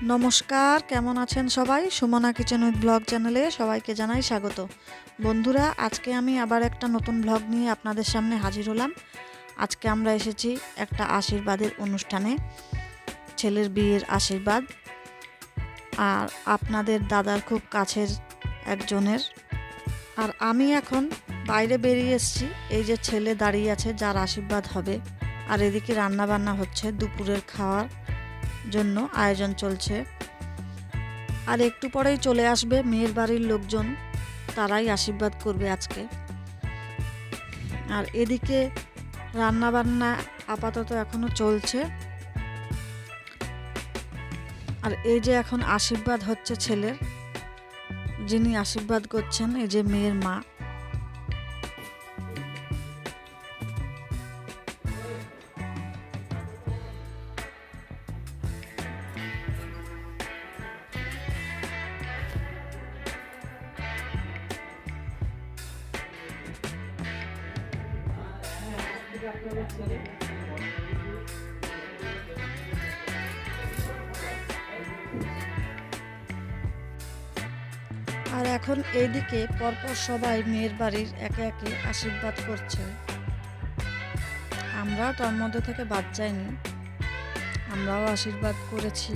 নমস্কার, কেমন আছেন সবাই? সুমনা কিচেন উইথ ব্লগ চ্যানেলে সবাইকে জানাই স্বাগত। বন্ধুরা, আজকে আমি আবার একটা নতুন ব্লগ নিয়ে আপনাদের সামনে হাজির হলাম। আজকে আমরা এসেছি একটা আশীর্বাদের অনুষ্ঠানে, ছেলের বিয়ের আশীর্বাদ, আর আপনাদের দাদার খুব কাছের একজনের। আর আমি এখন বাইরে বেরিয়ে এসেছি। এই যে ছেলে দাঁড়িয়ে আছে, যার আশীর্বাদ হবে, আর এদিকে রান্না বান্না হচ্ছে, দুপুরের খাওয়ার জন্য আয়োজন চলছে। আর একটু পরেই চলে আসবে মেয়ের বাড়ির লোকজন, তারাই আশীর্বাদ করবে আজকে। আর এদিকে রান্না বান্না আপাতত এখনো চলছে। আর এই যে এখন আশীর্বাদ হচ্ছে ছেলের, যিনি আশীর্বাদ করছেন এই যে মেয়ের মা। আর এখন এইদিকে পরপর সবাই মেয়ের বাড়ির একে একে আশীর্বাদ করছে। আমরাও তার মধ্যে থেকে বাদ যাইনি, আমরাও আশীর্বাদ করেছি।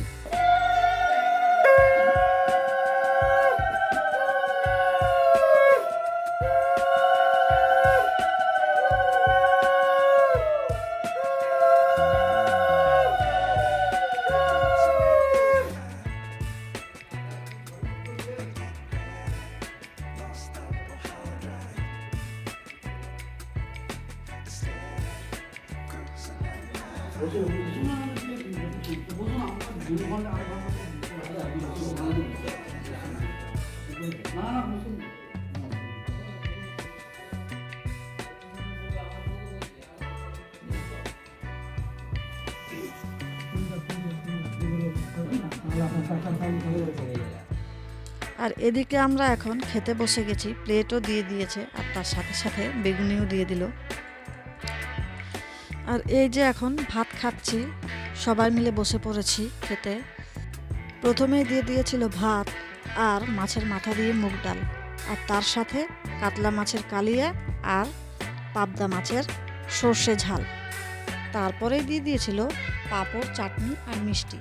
আর এদিকে আমরা এখন খেতে বসে গেছি, প্লেটও দিয়ে দিয়েছে, আর তার সাথে সাথে বেগুনিও দিয়ে দিল। আর এই যে এখন ভাত খাচ্ছি, সবাই মিলে বসে পড়েছি খেতে। প্রথমেই দিয়ে দিয়েছিল ভাত আর মাছের মাথা দিয়ে মুগ ডাল, আর তার সাথে কাতলা মাছের কালিয়া আর পাবদা মাছের সর্ষে ঝাল। তারপরেই দিয়ে দিয়েছিল পাঁপড়, চাটনি আর মিষ্টি।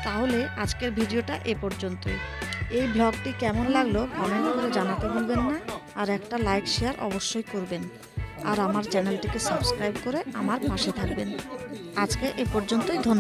তাহলে আজকের ভিডিওটা এ পর্যন্তই। এই ব্লগটি কেমন লাগলো কমেন্ট করে জানাতে ভুলবেন না, আর একটা লাইক শেয়ার অবশ্যই করবেন, আর আমার চ্যানেলটিকে সাবস্ক্রাইব করে আমার পাশে থাকবেন। আজকে এ পর্যন্তই, ধন্যবাদ।